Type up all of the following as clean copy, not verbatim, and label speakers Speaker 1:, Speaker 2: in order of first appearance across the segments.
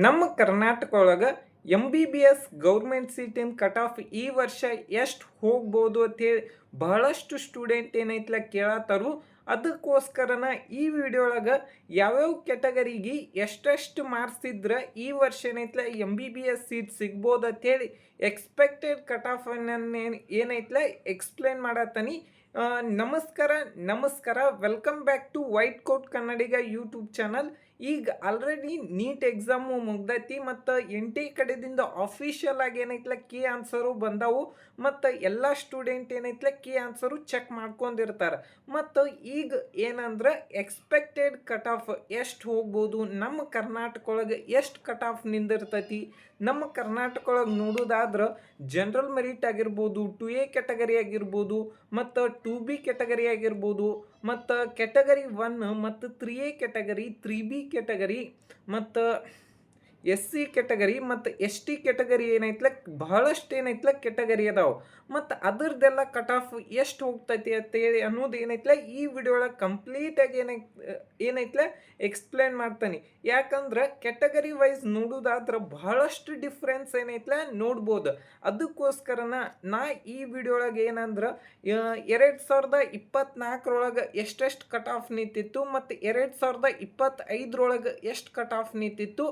Speaker 1: ನಮ್ಮ ಕರ್ನಾಟಕ ಒಳಗೆ MBBS government ಸೀಟಿನ cut off ಈ ವರ್ಷ ಎಷ್ಟು ಹೋಗ್ಬೋದು ಅಂತೇಳಿ ಬಹಳಷ್ಟು ಸ್ಟೂಡೆಂಟ್ ಏನೈತ್ಲ ಕೇಳತ್ತಾರು. ಅದಕ್ಕೋಸ್ಕರನ ಈ ವಿಡಿಯೋ ಒಳಗೆ ಯಾವ್ಯಾವ ಕೆಟಗರಿಗೆ ಎಷ್ಟೆಷ್ಟು ಮಾರ್ಕ್ಸ್ ಇದ್ರೆ ಈ ವರ್ಷ ಏನೈತ್ಲ MBBS ಸೀಟ್ ಸಿಗ್ಬೋದು ಅಂತೇಳಿ ಎಕ್ಸ್ಪೆಕ್ಟೆಡ್ ಕಟ್ ಆಫ್ ಏನೈತ್ಲ ಎಕ್ಸ್ಪ್ಲೇನ್ ಮಾಡತ್ತನಿ. ನಮಸ್ಕಾರ, welcome back to White Coat Kannadiga YouTube channel. ಈಗ ಆಲ್ರೆಡಿ ನೀಟ್ ಎಕ್ಸಾಮು ಮುಗ್ದೈತಿ ಮತ್ತು NT ಕಡೆದಿಂದ ಆಫಿಷಿಯಲ್ ಆಗಿ ಏನೈತ್ಲ ಕೀ ಆನ್ಸರು ಬಂದವು ಮತ್ತು ಎಲ್ಲ ಸ್ಟೂಡೆಂಟ್ ಏನೈತ್ಲ ಕೀ ಆನ್ಸರು ಚೆಕ್ ಮಾಡ್ಕೊಂಡಿರ್ತಾರೆ. ಮತ್ತು ಈಗ ಏನಂದ್ರೆ ಎಕ್ಸ್ಪೆಕ್ಟೆಡ್ ಕಟ್ ಆಫ್ ಎಷ್ಟು ಹೋಗ್ಬೋದು, ನಮ್ಮ ಕರ್ನಾಟಕ ಒಳಗೆ ಎಷ್ಟು ಕಟ್ ಆಫ್ ನಿಂದಿರ್ತೈತಿ. ನಮ್ಮ ಕರ್ನಾಟಕ ಒಳಗೆ ನೋಡೋದಾದ್ರೆ ಜನರಲ್ ಮೆರಿಟ್ ಆಗಿರ್ಬೋದು, 2A ಕೆಟಗರಿ ಆಗಿರ್ಬೋದು, ಮತ್ತು 2B ಕೆಟಗರಿ ಆಗಿರ್ಬೋದು, ಮತ್ತು ಕೆಟಗರಿ 1 ಮತ್ತು 3A ಕೆಟಗರಿ, 3B ಕೆಟಗರಿ, ಮತ್ತು SC ಕೆಟಗರಿ ಮತ್ತು ST ಕೆಟಗರಿ ಏನೈತ್ಲ ಬಹಳಷ್ಟು ಏನೈತ್ಲ ಕೆಟಗರಿ ಅದಾವೆ. ಮತ್ತು ಅದರದ್ದೆಲ್ಲ ಕಟ್ ಆಫ್ ಎಷ್ಟು ಹೋಗ್ತೈತಿ ಅಂತೇಳಿ ಅನ್ನೋದು ಏನೈತ್ಲ ಈ ವಿಡಿಯೋ ಒಳಗೆ ಕಂಪ್ಲೀಟಾಗಿ ಏನೈತ್ಲ ಎಕ್ಸ್ಪ್ಲೇನ್ ಮಾಡ್ತಾನೆ. ಯಾಕಂದ್ರೆ ಕೆಟಗರಿ ವೈಸ್ ನೋಡೋದಾದ್ರೆ ಬಹಳಷ್ಟು ಡಿಫ್ರೆನ್ಸ್ ಏನೈತ್ಲ ನೋಡ್ಬೋದು. ಅದಕ್ಕೋಸ್ಕರನ ನಾ ಈ ವಿಡಿಯೋ ಒಳಗೆ ಏನಂದ್ರೆ 2024 ಎಷ್ಟೆಷ್ಟು ಕಟ್ ಆಫ್ ನಿಂತಿತ್ತು ಮತ್ತು 2025 ಎಷ್ಟು ಕಟ್ ಆಫ್ ನಿಂತಿತ್ತು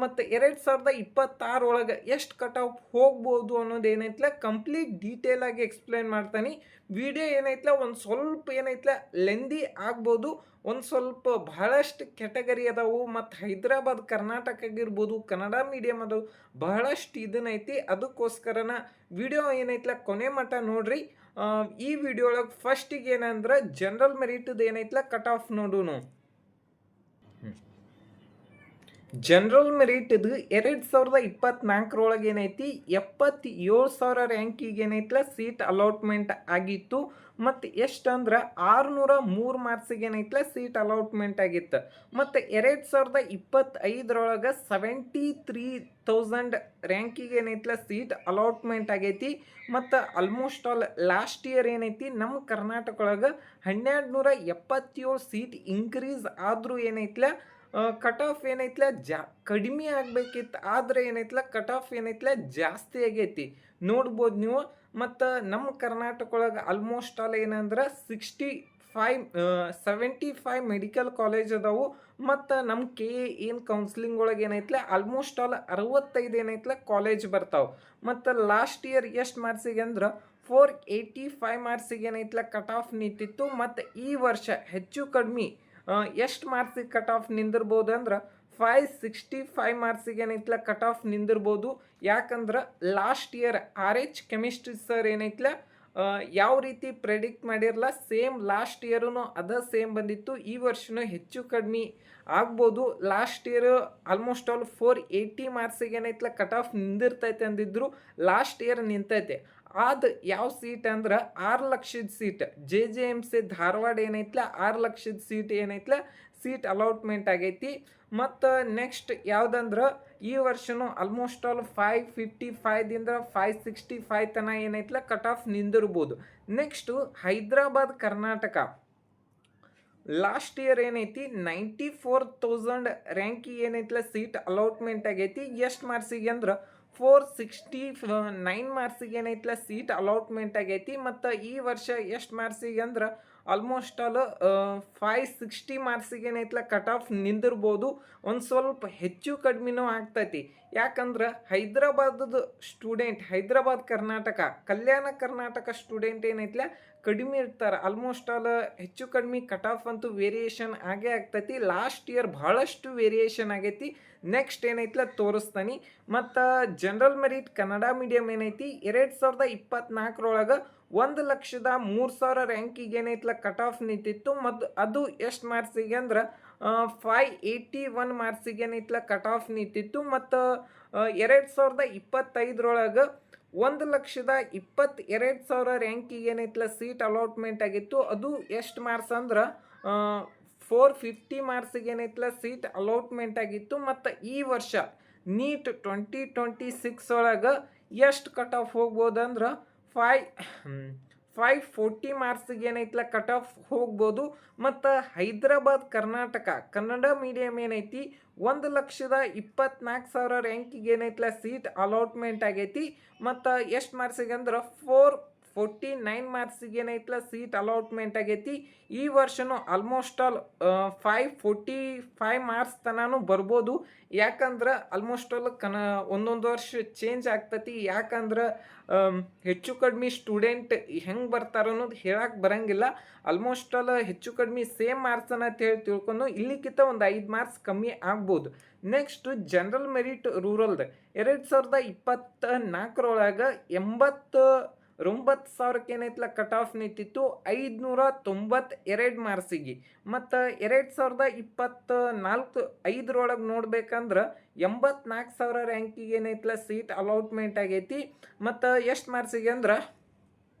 Speaker 1: ಮತ್ತು 2026 ಎಷ್ಟು ಕಟ್ ಆಫ್ ಹೋಗ್ಬೋದು ಅನ್ನೋದು ಏನೈತ್ಲ ಕಂಪ್ಲೀಟ್ ಡೀಟೇಲ್ ಆಗಿ ಎಕ್ಸ್ಪ್ಲೇನ್ ಮಾಡ್ತಾನೆ. ವಿಡಿಯೋ ಏನೈತ್ಲ ಒಂದು ಸ್ವಲ್ಪ ಏನೈತ್ಲ ಲೆಂದಿ ಆಗ್ಬೋದು, ಒಂದು ಸ್ವಲ್ಪ ಬಹಳಷ್ಟು ಕೆಟಗರಿ ಅದಾವು ಮತ್ತು ಹೈದರಾಬಾದ್ ಕರ್ನಾಟಕ ಆಗಿರ್ಬೋದು, ಕನ್ನಡ ಮೀಡಿಯಮ್ ಅದು ಬಹಳಷ್ಟು ಇದನ್ನೈತಿ. ಅದಕ್ಕೋಸ್ಕರನ ವಿಡಿಯೋ ಏನೈತ್ಲ ಕೊನೆ ಮಟ್ಟ ನೋಡ್ರಿ. ಈ ವಿಡಿಯೋ ಒಳಗೆ ಫಸ್ಟಿಗೆ ಏನಂದ್ರೆ ಜನರಲ್ ಮೆರಿಟ್ದು ಏನೈತ್ಲ ಕಟ್ ಆಫ್ ನೋಡೋಣ. ಜನರಲ್ ಮೆರಿಟ್ ಇದು 2024 ಏನೈತಿ 77,000 ರ್ಯಾಂಕಿಗೆ ಏನೈತ್ಲ ಸೀಟ್ ಅಲಾಟ್ಮೆಂಟ್ ಆಗಿತ್ತು. ಮತ್ತು ಎಷ್ಟು ಅಂದ್ರೆ 603 ಮಾರ್ಕ್ಸಿಗೆ ಏನೈತ್ಲ ಸೀಟ್ ಅಲಾಟ್ಮೆಂಟ್ ಆಗಿತ್ತು. ಮತ್ತು 2025 73,000 ರ್ಯಾಂಕಿಗೆ ಏನೈತ್ಲ ಸೀಟ್ ಅಲಾಟ್ಮೆಂಟ್ ಆಗೈತಿ. ಮತ್ತು ಆಲ್ಮೋಸ್ಟ್ ಆಲ್ ಲಾಸ್ಟ್ ಇಯರ್ ಏನೈತಿ ನಮ್ಮ ಕರ್ನಾಟಕ ಒಳಗೆ 1277 ಸೀಟ್ ಇನ್ಕ್ರೀಸ್ ಆದರೂ ಏನೈತ್ಲ ಕಟ್ ಆಫ್ ಏನೈತ್ಲ ಕಡಿಮೆ ಆಗಬೇಕಿತ್ತು. ಆದರೆ ಏನೈತ್ಲ ಕಟ್ ಆಫ್ ಏನೈತ್ಲ ಜಾಸ್ತಿ ಆಗೈತಿ ನೋಡ್ಬೋದು ನೀವು. ಮತ್ತು ನಮ್ಮ ಕರ್ನಾಟಕ ಒಳಗೆ ಆಲ್ಮೋಸ್ಟ್ ಆಲ್ ಏನಂದ್ರೆ 75 ಮೆಡಿಕಲ್ ಕಾಲೇಜ್ ಅದಾವು. ಮತ್ತು ನಮ್ಮ KA ಏನು ಕೌನ್ಸಿಲಿಂಗ್ ಒಳಗೆ ಏನೈತ್ಲ ಆಲ್ಮೋಸ್ಟ್ ಆಲ್ 65 ಏನೈತ್ಲ ಕಾಲೇಜ್ ಬರ್ತಾವೆ. ಮತ್ತು ಲಾಸ್ಟ್ ಇಯರ್ ಎಷ್ಟು ಮಾರ್ಕ್ಸಿಗೆ ಅಂದ್ರೆ 485 ಮಾರ್ಕ್ಸಿಗೆ ಏನೈತ್ಲ ಕಟ್ ಆಫ್ ನಿಂತಿತ್ತು. ಮತ್ತು ಈ ವರ್ಷ ಹೆಚ್ಚು ಕಡಿಮೆ ಎಷ್ಟು ಮಾರ್ಕ್ಸಿಗೆ ಕಟ್ ಆಫ್ ನಿಂದಿರ್ಬೋದು ಅಂದ್ರೆ 565 ಮಾರ್ಕ್ಸಿಗೆ ಏನೈತ್ಲ ಕಟ್ ಆಫ್ ನಿಂದಿರ್ಬೋದು. ಯಾಕಂದ್ರೆ last year RH chemistry sir ಏನೈತ್ಲ ಯಾವ ರೀತಿ ಪ್ರೆಡಿಕ್ಟ್ ಮಾಡಿರಲ್ಲ, ಸೇಮ್ ಲಾಸ್ಟ್ ಇಯರೂ ಅದ ಸೇಮ್ ಬಂದಿತ್ತು. ಈ ವರ್ಷನೂ ಹೆಚ್ಚು ಕಡಿಮೆ ಆಗ್ಬೋದು. ಲಾಸ್ಟ್ ಇಯರ್ ಆಲ್ಮೋಸ್ಟ್ ಆಲ್ 480 ಮಾರ್ಕ್ಸಿಗೆ ಏನೈತ್ಲ ಕಟ್ ಆಫ್ ನಿಂದಿರ್ತೈತೆ ಅಂದಿದ್ರು, ಲಾಸ್ಟ್ ಇಯರ್ ನಿಂತೈತೆ. ಅದು ಯಾವ ಸೀಟ್ ಅಂದ್ರೆ 6 ಲಕ್ಷದ ಸೀಟ್ JJMC ಧಾರವಾಡ ಏನೈತ್ಲ 6 ಲಕ್ಷದ ಸೀಟ್ ಏನೈತ್ಲ ಸೀಟ್ ಅಲಾಟ್ಮೆಂಟ್ ಆಗೈತಿ. ಮತ್ತು ನೆಕ್ಸ್ಟ್ ಯಾವುದಂದ್ರೆ ಈ ವರ್ಷನೂ ಆಲ್ಮೋಸ್ಟ್ ಆಲ್ 555ದಿಂದ 565 ತನಕ ಏನೈತ್ಲ ಕಟ್ ಆಫ್ ನಿಂದಿರ್ಬೋದು. Next Hyderabad Karnataka last year ಏನೈತಿ 94,000 ರ್ಯಾಂಕಿಗೆ ಏನೈತ್ಲ ಸೀಟ್ ಅಲಾಟ್ಮೆಂಟ್ ಆಗೈತಿ. ಎಷ್ಟು ಮಾರ್ಕ್ಸಿಗೆ ಅಂದ್ರೆ 469 ಮಾರ್ಕ್ಸಿಗೆ ಏನೈತ್ಲ ಸೀಟ್ ಅಲಾಟ್ಮೆಂಟ್ ಆಗೈತಿ. ಮತ್ತು ಈ ವರ್ಷ ಎಷ್ಟು ಮಾರ್ಕ್ಸಿಗೆ ಅಂದ್ರೆ ಆಲ್ಮೋಸ್ಟ್ ಆಲ್ 560 ಮಾರ್ಕ್ಸಿಗೆ ಏನೈತ್ಲ ಕಟ್ ಆಫ್ ನಿಂದಿರ್ಬೋದು. ಒಂದು ಸ್ವಲ್ಪ ಹೆಚ್ಚು ಕಡಿಮೆನೂ ಆಗ್ತೈತಿ. ಯಾಕಂದ್ರೆ ಹೈದರಾಬಾದದ ಸ್ಟೂಡೆಂಟ್, ಹೈದರಾಬಾದ್ ಕರ್ನಾಟಕ, ಕಲ್ಯಾಣ ಕರ್ನಾಟಕ ಸ್ಟೂಡೆಂಟ್ ಏನೈತ್ಲ ಕಡಿಮೆ ಇರ್ತಾರೆ. ಆಲ್ಮೋಸ್ಟ್ ಆಲ್ ಹೆಚ್ಚು ಕಡಿಮೆ ಕಟ್ ಆಫ್ ಅಂತೂ ವೇರಿಯೇಷನ್ ಆಗೇ ಆಗ್ತೈತಿ. ಲಾಸ್ಟ್ ಇಯರ್ ಬಹಳಷ್ಟು ವೇರಿಯೇಷನ್ ಆಗೈತಿ. ನೆಕ್ಸ್ಟ್ ಏನೈತ್ಲ ತೋರಿಸ್ತಾನೆ. ಮತ್ತು ಜನರಲ್ ಮೆರಿಟ್ ಕನ್ನಡ ಮೀಡಿಯಮ್ ಏನೈತಿ 2024 1,03,000 ರ್ಯಾಂಕಿಗೆ ಏನೈತ್ಲ ಕಟ್ ಆಫ್ ನಿಂತಿತ್ತು. ಮತ್ತು ಅದು ಎಷ್ಟು ಮಾರ್ಕ್ಸಿಗೆ ಅಂದ್ರೆ 581 ಮಾರ್ಕ್ಸಿಗೆ ಏನೈತ್ಲ ಕಟ್ ಆಫ್ ನಿಂತಿತ್ತು. ಮತ್ತು 2025 1,22,000 ರ್ಯಾಂಕಿಗೆ ಏನೈತ್ಲ ಸೀಟ್ ಅಲಾಟ್ಮೆಂಟ್ ಆಗಿತ್ತು. ಅದು ಎಷ್ಟು ಮಾರ್ಕ್ಸ್ ಅಂದ್ರೆ 450 ಮಾರ್ಕ್ಸಿಗೆ ಏನೈತ್ಲ ಸೀಟ್ ಅಲಾಟ್ಮೆಂಟ್ ಆಗಿತ್ತು. ಮತ್ತು ಈ ವರ್ಷ ನೀಟ್ 2026 ಎಷ್ಟು ಕಟ್ ಆಫ್ ಹೋಗ್ಬೋದು ಅಂದ್ರೆ 540 ಮಾರ್ಕ್ಸಿಗೆ ಏನೈತಲ್ಲ ಕಟ್ ಆಫ್ ಹೋಗ್ಬೋದು. ಮತ್ತು ಹೈದರಾಬಾದ್ ಕರ್ನಾಟಕ ಕನ್ನಡ ಮೀಡಿಯಮ್ ಏನೈತಿ 1,24,000 ರ್ಯಾಂಕಿಗೆ ಏನೈತಲ್ಲ ಸೀಟ್ ಅಲಾಟ್ಮೆಂಟ್ ಆಗೈತಿ. ಮತ್ತು ಎಷ್ಟು ಮಾರ್ಕ್ಸಿಗೆ ಅಂದ್ರೆ 449 ಮಾರ್ಕ್ಸಿಗೆ ಏನೈತಲ್ಲ ಸೀಟ್ ಅಲಾಟ್ಮೆಂಟ್ ಆಗೈತಿ. ಈ ವರ್ಷನೂ ಆಲ್ಮೋಸ್ಟ್ ಆಲ್ 545 ಮಾರ್ಕ್ಸ್ ತನೂ ಬರ್ಬೋದು. ಯಾಕಂದ್ರೆ ಆಲ್ಮೋಸ್ಟ್ ಆಲ್ ಒಂದೊಂದು ವರ್ಷ ಚೇಂಜ್ ಆಗ್ತತಿ. ಯಾಕಂದ್ರೆ ಹೆಚ್ಚು ಕಡಿಮೆ ಸ್ಟೂಡೆಂಟ್ ಹೆಂಗೆ ಬರ್ತಾರೋ ಅನ್ನೋದು ಹೇಳಕ್ಕೆ ಬರಂಗಿಲ್ಲ. ಆಲ್ಮೋಸ್ಟ್ ಆಲ್ ಹೆಚ್ಚು ಕಡಿಮೆ ಸೇಮ್ ಮಾರ್ಕ್ಸ್ ಅಂತ ಹೇಳಿ ತಿಳ್ಕೊಂಡು ಇಲ್ಲಿಕ್ಕಿಂತ ಒಂದು 5 ಮಾರ್ಕ್ಸ್ ಕಮ್ಮಿ ಆಗ್ಬೋದು. ನೆಕ್ಸ್ಟ್ ಜನರಲ್ ಮೆರಿಟ್ ರೂರಲ್ದು 2024 89,000 ಏನೈತಲ್ಲ ಕಟ್ ಆಫ್ ನಿಂತಿತ್ತು 592 ಮಾರ್ಕ್ಸಿಗೆ. ಮತ್ತು 2024 ನೋಡ್ಬೇಕಂದ್ರೆ 84,000 ರ್ಯಾಂಕಿಗೆ ಏನೈತಲ್ಲ ಸೀಟ್ ಅಲಾಟ್ಮೆಂಟ್ ಆಗೈತಿ. ಮತ್ತು ಎಷ್ಟು ಮಾರ್ಕ್ಸಿಗೆ ಅಂದ್ರೆ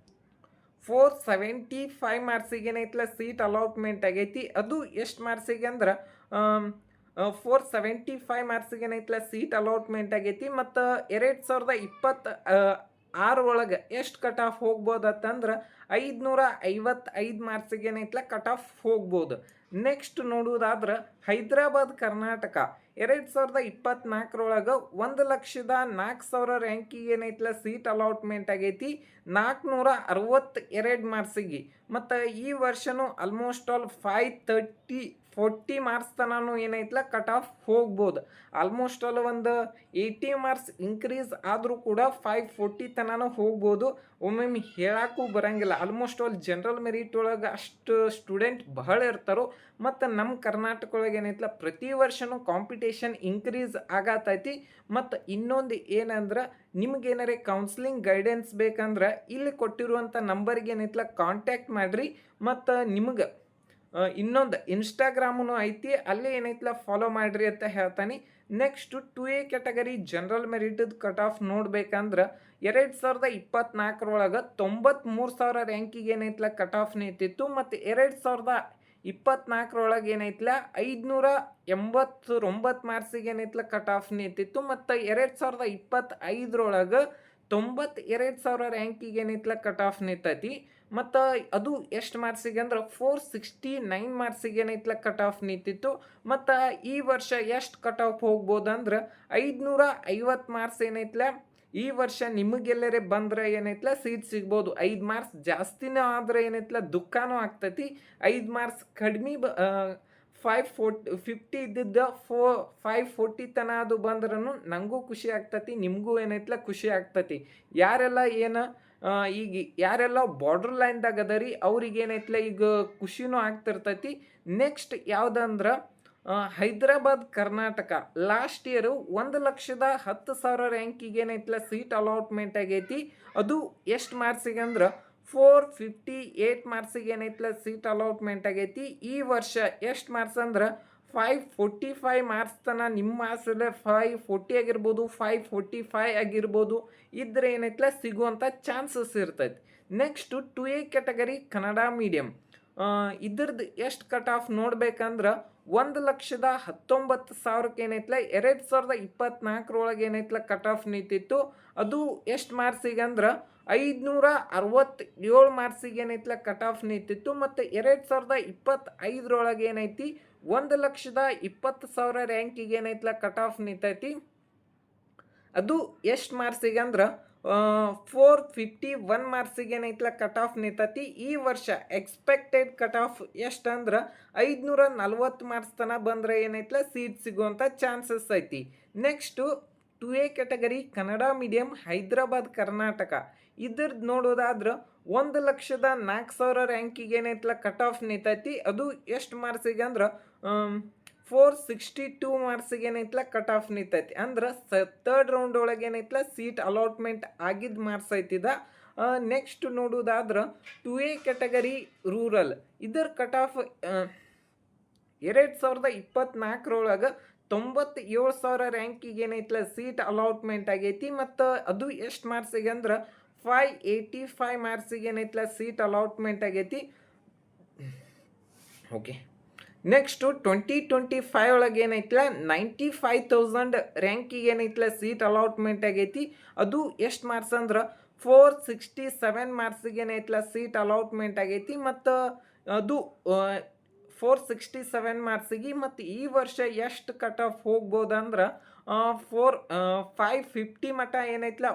Speaker 1: 475 ಮಾರ್ಕ್ಸಿಗೆ ಏನೈತಲ್ಲ ಸೀಟ್ ಅಲಾಟ್ಮೆಂಟ್ ಆಗೈತಿ. ಅದು ಎಷ್ಟು ಮಾರ್ಕ್ಸಿಗೆ ಅಂದ್ರೆ 475 ಮಾರ್ಕ್ಸಿಗೆ ಏನೈತಲ್ಲ ಸೀಟ್ ಅಲಾಟ್ಮೆಂಟ್ ಆಗೈತಿ. ಮತ್ತು 2026 ಎಷ್ಟು ಕಟ್ ಆಫ್ ಹೋಗ್ಬೋದತ್ತಂದ್ರೆ 555 ಮಾರ್ಕ್ಸಿಗೆ ಏನೈತಲ್ಲ ಕಟ್ ಆಫ್ ಹೋಗ್ಬೋದು. ನೆಕ್ಸ್ಟ್ ನೋಡುವುದಾದ್ರೆ ಹೈದರಾಬಾದ್ ಕರ್ನಾಟಕ 2024 1,04,000 ರ್ಯಾಂಕಿಗೆ ಏನೈತಲ್ಲ ಸೀಟ್ ಅಲಾಟ್ಮೆಂಟ್ ಆಗೈತಿ 462 ಮಾರ್ಕ್ಸಿಗೆ. ಮತ್ತು ಈ ವರ್ಷನೂ ಆಲ್ಮೋಸ್ಟ್ ಆಲ್ 540 ಮಾರ್ಕ್ಸ್ ತನೂ ಏನೈತಲ್ಲ ಕಟ್ ಆಫ್ ಹೋಗ್ಬೋದು. ಆಲ್ಮೋಸ್ಟ್ ಆಲ್ ಒಂದು 80 ಮಾರ್ಕ್ಸ್ ಇನ್ಕ್ರೀಸ್ ಆದರೂ ಕೂಡ 540 ತನೂ ಹೋಗ್ಬೋದು. ಒಮ್ಮೊಮ್ಮೆ ಹೇಳಕ್ಕೂ ಬರಂಗಿಲ್ಲ. ಆಲ್ಮೋಸ್ಟ್ ಆಲ್ ಜನರಲ್ ಮೆರಿಟ್ ಒಳಗೆ ಅಷ್ಟು ಸ್ಟೂಡೆಂಟ್ ಬಹಳ ಇರ್ತಾರೋ. ಮತ್ತು ನಮ್ಮ ಕರ್ನಾಟಕ ಒಳಗೆ ಏನೈತಲ್ಲ ಪ್ರತಿ ವರ್ಷನೂ ಕಾಂಪಿಟೇಷನ್ ಇನ್ಕ್ರೀಸ್ ಆಗತೈತಿ. ಮತ್ತು ಇನ್ನೊಂದು ಏನಂದ್ರೆ ನಿಮ್ಗೇನಾರೆ ಕೌನ್ಸಿಲಿಂಗ್ ಗೈಡೆನ್ಸ್ ಬೇಕಂದ್ರೆ ಇಲ್ಲಿ ಕೊಟ್ಟಿರುವಂಥ ನಂಬರ್ಗೆ ಏನೈತಲ್ಲ ಕಾಂಟ್ಯಾಕ್ಟ್ ಮಾಡಿರಿ. ಮತ್ತು ನಿಮ್ಗೆ ಇನ್ನೊಂದು ಇನ್ಸ್ಟಾಗ್ರಾಮೂ ಐತಿ, ಅಲ್ಲೇ ಏನೈತಲ್ಲ ಫಾಲೋ ಮಾಡಿರಿ ಅಂತ ಹೇಳ್ತಾನೆ. ನೆಕ್ಸ್ಟ್ 2A ಕ್ಯಾಟಗರಿ ಜನರಲ್ ಮೆರಿಟದ ಕಟ್ ಆಫ್ ನೋಡ್ಬೇಕಂದ್ರೆ 2024 93,000 ರ್ಯಾಂಕಿಗೆ ಏನೈತಲ್ಲ ಕಟ್ ಆಫ್ ನಿಂತಿತ್ತು. ಮತ್ತು 2024 ಏನೈತಲ್ಲ 589 ಮಾರ್ಕ್ಸಿಗೆ ಏನೈತಲ್ಲ ಕಟ್ ಆಫ್ ನಿಂತಿತ್ತು. ಮತ್ತು 2025 92,000 ರ್ಯಾಂಕಿಗೆ ಏನೈತಲ್ಲ ಕಟ್ ಆಫ್ ನಿಂತೈತಿ. ಮತ್ತು ಅದು ಎಷ್ಟು ಮಾರ್ಕ್ಸಿಗೆ ಅಂದ್ರೆ 469 ಮಾರ್ಕ್ಸಿಗೆ ಏನೈತಲ್ಲ ಕಟ್ ಆಫ್ ನಿಂತಿತ್ತು. ಮತ್ತು ಈ ವರ್ಷ ಎಷ್ಟು ಕಟ್ ಆಫ್ ಹೋಗ್ಬೋದು ಅಂದ್ರೆ 550 ಮಾರ್ಕ್ಸ್ ಏನೈತಲ್ಲ ಈ ವರ್ಷ ನಿಮಗೆಲ್ಲರೇ ಬಂದ್ರೆ ಏನೈತಲ್ಲ ಸೀಟ್ ಸಿಗ್ಬೋದು. 5 ಮಾರ್ಕ್ಸ್ ಜಾಸ್ತಿನೂ ಆದರೆ ಏನೈತಲ್ಲ ದುಃಖನೂ ಆಗ್ತೈತಿ. 5 ಮಾರ್ಕ್ಸ್ ಕಡಿಮೆ 550 ಇದ್ದಿದ್ದ 540 ತನ ಅದು ಬಂದ್ರೂ ನನಗೂ ಖುಷಿ ಆಗ್ತೈತಿ, ನಿಮಗೂ ಏನೈತಲ್ಲ ಖುಷಿ ಆಗ್ತೈತಿ. ಯಾರೆಲ್ಲ ಬಾರ್ಡರ್ ಲೈನ್ದಾಗ ಅದರಿ ಅವ್ರಿಗೆ ಏನೈತಲ್ಲ ಈಗ ಖುಷಿನೂ ಆಗ್ತಿರ್ತೈತಿ. ನೆಕ್ಸ್ಟ್ ಯಾವುದಂದ್ರೆ ಹೈದರಾಬಾದ್ ಕರ್ನಾಟಕ ಲಾಸ್ಟ್ ಇಯರು 1,10,000 ರ್ಯಾಂಕಿಗೆ ಏನೈತಲ್ಲ ಸೀಟ್ ಅಲಾಟ್ಮೆಂಟ್ ಆಗೈತಿ. ಅದು ಎಷ್ಟು ಮಾರ್ಕ್ಸಿಗೆ ಅಂದ್ರೆ 458 ಮಾರ್ಕ್ಸಿಗೆ ಏನೈತಲ್ಲ ಸೀಟ್ ಅಲಾಟ್ಮೆಂಟ್ ಆಗೈತಿ. ಈ ವರ್ಷ ಎಷ್ಟು ಮಾರ್ಕ್ಸ್ ಅಂದ್ರೆ 545 ಮಾರ್ಕ್ಸ್ ತನ ನಿಮ್ಮ ಮಾರ್ಕ್ಸಲ್ಲೇ 540 ಆಗಿರ್ಬೋದು 545 ಆಗಿರ್ಬೋದು ಇದ್ರೆ ಏನೈತಲ್ಲ ಸಿಗುವಂಥ ಚಾನ್ಸಸ್ ಇರ್ತೈತಿ. Next 2A category Kannada medium ಇದ್ರದ್ದು ಎಷ್ಟು ಕಟ್ ಆಫ್ ನೋಡ್ಬೇಕಂದ್ರೆ 1,19,000 ಏನೈತಲ್ಲ 2024 ಏನೈತಲ್ಲ ಕಟ್ ಆಫ್ ನಿಂತಿತ್ತು. ಅದು ಎಷ್ಟು ಮಾರ್ಕ್ಸಿಗೆ ಅಂದ್ರೆ 567 ಮಾರ್ಕ್ಸಿಗೆ ಏನೈತಲ್ಲ ಕಟ್ ಆಫ್ ನಿಂತಿತ್ತು. ಮತ್ತು 2025 ಏನೈತಿ 1,20,000 ರ್ಯಾಂಕಿಗೆ ಏನೈತಲ್ಲ ಕಟ್ ಆಫ್ ನಿಂತೈತಿ. ಅದು ಎಷ್ಟು ಮಾರ್ಕ್ಸಿಗೆ ಅಂದ್ರೆ 451 ಮಾರ್ಕ್ಸಿಗೆ ಏನೈತಲ್ಲ ಕಟ್ ಆಫ್ ನಿಂತೈತಿ. ಈ ವರ್ಷ ಎಕ್ಸ್ಪೆಕ್ಟೆಡ್ ಕಟ್ ಆಫ್ ಎಷ್ಟು ಅಂದ್ರೆ 540 ಮಾರ್ಕ್ಸ್ ತನಕ ಬಂದರೆ ಏನೈತಲ್ಲ ಸೀಟ್ ಸಿಗುವಂಥ ಚಾನ್ಸಸ್ ಐತಿ. Next 2A category Kannada medium Hyderabad Karnataka ಇದ್ರದ್ದು ನೋಡೋದಾದ್ರೆ 1,04,000 ರ್ಯಾಂಕಿಗೆ ಏನೈತಲ್ಲ ಕಟ್ ಆಫ್ ನಿಂತೈತಿ. ಅದು ಎಷ್ಟು ಮಾರ್ಕ್ಸಿಗೆ ಅಂದ್ರೆ 462 ಮಾರ್ಕ್ಸಿಗೆ ಏನೈತಲ್ಲ ಕಟ್ ಆಫ್ ನಿಂತೈತಿ. ಅಂದ್ರೆ 3rd ರೌಂಡ್ ಒಳಗೆ ಏನೈತಲ್ಲ ಸೀಟ್ ಅಲಾಟ್ಮೆಂಟ್ ಆಗಿದ್ದ ಮಾರ್ಕ್ಸ್ ಐತಿದ. ನೆಕ್ಸ್ಟ್ ನೋಡೋದಾದ್ರೆ 2A ಕ್ಯಾಟಗರಿ ರೂರಲ್ ಇದರ ಕಟ್ ಆಫ್ 2024 97,000 ರ್ಯಾಂಕಿಗೆ ಏನೈತಲ್ಲ ಸೀಟ್ ಅಲಾಟ್ಮೆಂಟ್ ಆಗೈತಿ. ಮತ್ತು ಅದು ಎಷ್ಟು ಮಾರ್ಕ್ಸಿಗೆ ಅಂದ್ರೆ 585 ಮಾರ್ಕ್ಸಿಗೆ ಏನೈತಲ್ಲ ಸೀಟ್ ಅಲಾಟ್ಮೆಂಟ್ ಆಗೈತಿ. ಓಕೆ, ನೆಕ್ಸ್ಟು 2025 ಏನೈತಲ್ಲ 95,000 ರ್ಯಾಂಕಿಗೆ ಏನೈತಲ್ಲ ಸೀಟ್ ಅಲಾಟ್ಮೆಂಟ್ ಆಗೈತಿ. ಅದು ಎಷ್ಟು ಮಾರ್ಕ್ಸ್ ಅಂದ್ರೆ 467 ಮಾರ್ಕ್ಸಿಗೆ ಏನೈತಲ್ಲ ಸೀಟ್ ಅಲಾಟ್ಮೆಂಟ್ ಆಗೈತಿ. ಮತ್ತು ಅದು 467 ಮಾರ್ಕ್ಸಿಗೆ ಮತ್ತು ಈ ವರ್ಷ ಎಷ್ಟು ಕಟ್ ಆಫ್ ಹೋಗ್ಬೋದಂದ್ರೆ 550 ಮಟ ಏನೈತಲ್ಲ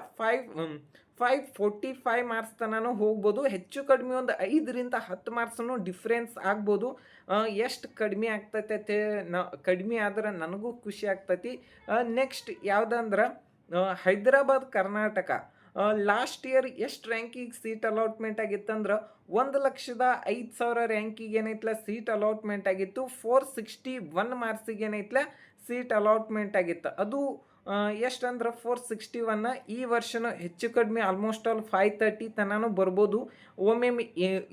Speaker 1: 545 ಮಾರ್ಕ್ಸ್ ತನಕ ಹೋಗ್ಬೋದು. ಹೆಚ್ಚು ಕಡಿಮೆ ಒಂದು 5ರಿಂದ 10 ಮಾರ್ಕ್ಸನ್ನು ಡಿಫ್ರೆನ್ಸ್ ಆಗ್ಬೋದು. ಎಷ್ಟು ಕಡಿಮೆ ಆಗ್ತೈತೆ ಕಡಿಮೆ ಆದ್ರೆ ನನಗೂ ಖುಷಿ ಆಗ್ತೈತಿ. ನೆಕ್ಸ್ಟ್ ಯಾವುದಂದ್ರೆ ಹೈದರಾಬಾದ್ ಕರ್ನಾಟಕ ಲಾಸ್ಟ್ ಇಯರ್ ಎಷ್ಟು ರ್ಯಾಂಕಿಗೆ ಸೀಟ್ ಅಲಾಟ್ಮೆಂಟ್ ಆಗಿತ್ತಂದ್ರೆ 1,05,000 ರ್ಯಾಂಕಿಗೆ ಏನೈತಲ್ಲ ಸೀಟ್ ಅಲಾಟ್ಮೆಂಟ್ ಆಗಿತ್ತು. 461 ಮಾರ್ಕ್ಸಿಗೆ ಏನೈತಲ್ಲ ಸೀಟ್ ಅಲಾಟ್ಮೆಂಟ್ ಆಗಿತ್ತು. ಅದು ಎಷ್ಟಂದ್ರೆ 461. ಈ ವರ್ಷನೂ ಹೆಚ್ಚು ಕಡಿಮೆ ಆಲ್ಮೋಸ್ಟ್ ಆಲ್ 530 ತನಕ ಬರ್ಬೋದು. ಒಮ್ಮೊಮ್ಮೆ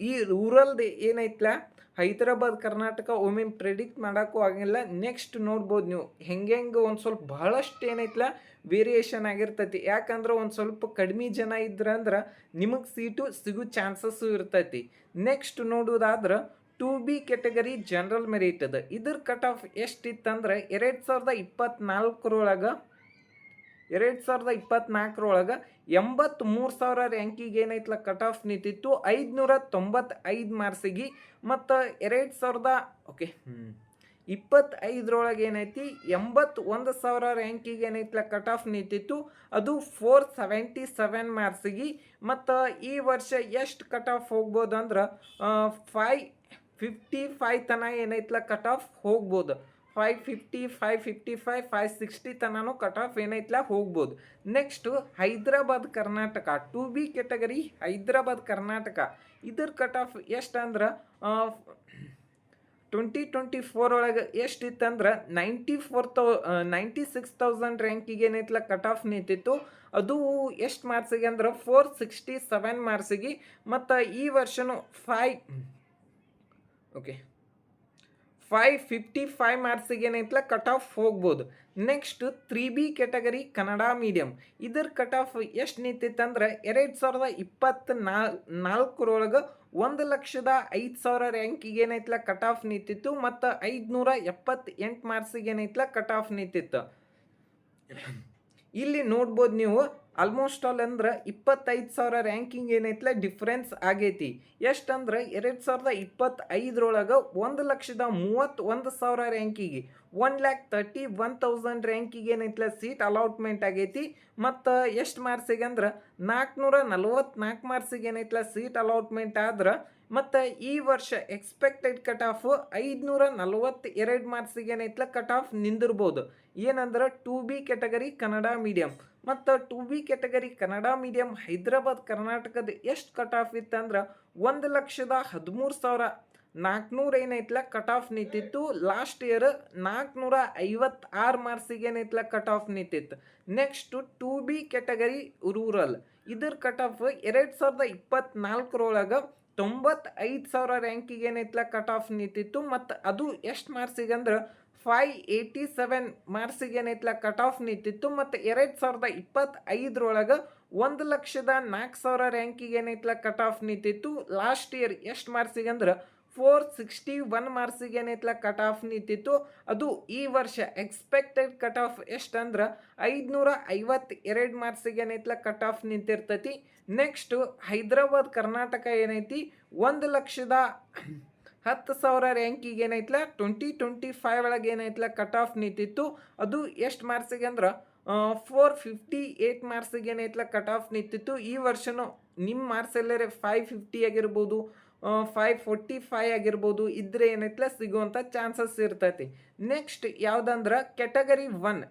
Speaker 1: ಈ ರೂರಲ್ದು ಏನೈತಲ್ಲ ಹೈದರಾಬಾದ್ ಕರ್ನಾಟಕ ಒಮ್ಮೊಮ್ಮೆ ಪ್ರೆಡಿಕ್ಟ್ ಮಾಡೋಕ್ಕೂ ಆಗಿಲ್ಲ. ನೆಕ್ಸ್ಟ್ ನೋಡ್ಬೋದು ನೀವು ಹೆಂಗೆ ಒಂದು ಸ್ವಲ್ಪ ಬಹಳಷ್ಟು ಏನೈತಲ್ಲ ವೇರಿಯೇಷನ್ ಆಗಿರ್ತೈತಿ. ಯಾಕಂದ್ರೆ ಒಂದು ಸ್ವಲ್ಪ ಕಡಿಮೆ ಜನ ಇದ್ರಂದ್ರೆ ನಿಮಗೆ ಸೀಟು ಸಿಗೋ ಚಾನ್ಸಸ್ಸು ಇರ್ತೈತಿ. ನೆಕ್ಸ್ಟ್ ನೋಡೋದಾದ್ರೆ 2B ಕ್ಯಾಟಗರಿ ಜನರಲ್ ಮೆರಿಟ್ ಅದ. ಇದ್ರ ಕಟ್ ಆಫ್ ಎಷ್ಟಿತ್ತಂದ್ರೆ 2024 83,000 ರ್ಯಾಂಕಿಗೆ ಏನೈತಲ್ಲ ಕಟ್ ಆಫ್ ನಿಂತಿತ್ತು 595 ಮಾರ್ಕ್ಸಿಗೆ. ಮತ್ತು 2025 ಏನೈತಿ 81,000 ರ್ಯಾಂಕಿಗೆ ಏನೈತಲ್ಲ ಕಟ್ ಆಫ್ ನಿಂತಿತ್ತು. ಅದು 477 ಮಾರ್ಕ್ಸಿಗೆ. ಮತ್ತು ಈ ವರ್ಷ ಎಷ್ಟು ಕಟ್ ಆಫ್ ಹೋಗ್ಬೋದು ಅಂದ್ರೆ 555 ತನಕ ಏನೈತಲ್ಲ ಕಟ್ ಆಫ್ ಹೋಗ್ಬೋದು. 550, 555, 560 ತನಕ ಕಟ್ ಆಫ್ ಏನೈತಲ್ಲ ಹೋಗ್ಬೋದು. Next Hyderabad Karnataka 2B category Hyderabad Karnataka ಇದ್ರ ಕಟ್ ಆಫ್ ಎಷ್ಟು ಅಂದ್ರೆ 2024 ಒಳಗೆ ಎಷ್ಟಿತ್ತಂದ್ರೆ 96,000 ರ್ಯಾಂಕಿಗೆ ಏನೈತಲ್ಲ ಕಟ್ ಆಫ್ ನಿಂತಿತ್ತು. ಅದು ಎಷ್ಟು ಮಾರ್ಕ್ಸಿಗೆ ಅಂದ್ರೆ 467 ಮಾರ್ಕ್ಸಿಗೆ. ಮತ್ತು ಈ ವರ್ಷನೂ 555 ಮಾರ್ಕ್ಸಿಗೆ ಏನೈತಲ್ಲ ಕಟ್ ಆಫ್ ಹೋಗ್ಬೋದು. Next 3B category Kannada medium ಇದ್ರ ಕಟ್ ಆಫ್ ಎಷ್ಟು ನಿಂತಿತ್ತಂದ್ರೆ 2024 1,05,000 ರ್ಯಾಂಕಿಗೆ ಏನೈತಲ್ಲ ಕಟ್ ಆಫ್ ನಿಂತಿತ್ತು. ಮತ್ತು 578 ಮಾರ್ಕ್ಸಿಗೆ ಏನೈತಲ್ಲ ಕಟ್ ಆಫ್ ನಿಂತಿತ್ತು. ಇಲ್ಲಿ ನೋಡ್ಬೋದು ನೀವು ಆಲ್ಮೋಸ್ಟ್ ಆಲ್ ಅಂದ್ರೆ 25,000 ರ್ಯಾಂಕಿಂಗ್ ಏನೈತಲ್ಲ ಡಿಫ್ರೆನ್ಸ್ ಆಗೈತಿ. ಎಷ್ಟಂದ್ರೆ 2025 1,31,000 ರ್ಯಾಂಕಿಗೆ 1,31,000 ರ್ಯಾಂಕಿಗೆ ಏನೈತಲ್ಲ ಸೀಟ್ ಅಲಾಟ್ಮೆಂಟ್ ಆಗೈತಿ. ಮತ್ತು ಎಷ್ಟು ಮಾರ್ಕ್ಸಿಗೆ ಅಂದ್ರೆ 444 ಮಾರ್ಕ್ಸಿಗೆ ಏನೈತಲ್ಲ ಸೀಟ್ ಅಲಾಟ್ಮೆಂಟ್ ಆದ್ರೆ. ಮತ್ತು ಈ ವರ್ಷ ಎಕ್ಸ್ಪೆಕ್ಟೆಡ್ ಕಟ್ ಆಫ್ 542 ಮಾರ್ಕ್ಸಿಗೆ ಏನೈತಲ್ಲ ಕಟ್ ಆಫ್ ನಿಂದಿರ್ಬೋದು. ಏನಂದ್ರೆ 2B ಕ್ಯಾಟಗರಿ ಕನ್ನಡ ಮೀಡಿಯಮ್. ಮತ್ತು 2B category Kannada medium Hyderabad ಕರ್ನಾಟಕದ ಎಷ್ಟು ಕಟ್ ಆಫ್ ಇತ್ತಂದ್ರೆ 1,13,400 ಏನೈತಲ್ಲ ಕಟ್ ಆಫ್ ನಿಂತಿತ್ತು. ಲಾಸ್ಟ್ ಇಯರ್ 456 ಮಾರ್ಕ್ಸಿಗೆ ಏನೈತಲ್ಲ ಕಟ್ ಆಫ್ ನಿಂತಿತ್ತು. ನೆಕ್ಸ್ಟ್ 2B ಕ್ಯಾಟಗರಿ ರೂರಲ್ ಇದ್ರ ಕಟ್ ಆಫ್ 2024 95,000 ರ್ಯಾಂಕಿಗೆ ಏನೈತಲ್ಲ ಕಟ್ ಆಫ್ ನಿಂತಿತ್ತು. ಮತ್ತು ಅದು ಎಷ್ಟು ಮಾರ್ಕ್ಸಿಗೆ ಅಂದ್ರೆ 587 ಮಾರ್ಕ್ಸಿಗೆ ಏನೈತಲ್ಲ ಕಟ್ ಆಫ್ ನಿಂತಿತ್ತು. ಮತ್ತು 2025 1,04,000 ರ್ಯಾಂಕಿಗೆ ಏನೈತಲ್ಲ ಕಟ್ ಆಫ್ ನಿಂತಿತ್ತು. ಲಾಸ್ಟ್ ಇಯರ್ ಎಷ್ಟು ಮಾರ್ಕ್ಸಿಗೆ ಅಂದ್ರೆ 461 ಮಾರ್ಕ್ಸಿಗೆ ಏನೈತಲ್ಲ ಕಟ್ ಆಫ್ ನಿಂತಿತ್ತು. ಅದು ಈ ವರ್ಷ ಎಕ್ಸ್ಪೆಕ್ಟೆಡ್ ಕಟ್ ಆಫ್ ಎಷ್ಟಂದ್ರೆ 552 ಮಾರ್ಕ್ಸಿಗೆ ಏನೈತಲ್ಲ ಕಟ್ ಆಫ್ ನಿಂತಿರ್ತೈತಿ. ನೆಕ್ಸ್ಟು ಹೈದರಾಬಾದ್ ಕರ್ನಾಟಕ ಏನೈತಿ 1,10,000 ರ್ಯಾಂಕಿಗೆ ಏನೈತಲ್ಲ 2025 ಒಳಗೆ ಏನೈತಲ್ಲ ಕಟ್ ಆಫ್ ನಿಂತಿತ್ತು. ಅದು ಎಷ್ಟು ಮಾರ್ಕ್ಸಿಗೆ ಅಂದ್ರೆ 458 ಮಾರ್ಕ್ಸಿಗೆ ಏನೈತಲ್ಲ ಕಟ್ ಆಫ್ ನಿಂತಿತ್ತು. ಈ ವರ್ಷನೂ ನಿಮ್ಮ ಮಾರ್ಕ್ಸ್ ಎಲ್ಲರೇ 550 ಆಗಿರ್ಬೋದು, 545 ಆಗಿರ್ಬೋದು ಇದ್ರೆ ಏನೈತಲ್ಲ ಸಿಗುವಂಥ ಚಾನ್ಸಸ್ ಇರ್ತೈತಿ. ನೆಕ್ಸ್ಟ್ ಯಾವುದಂದ್ರೆ ಕ್ಯಾಟಗರಿ 1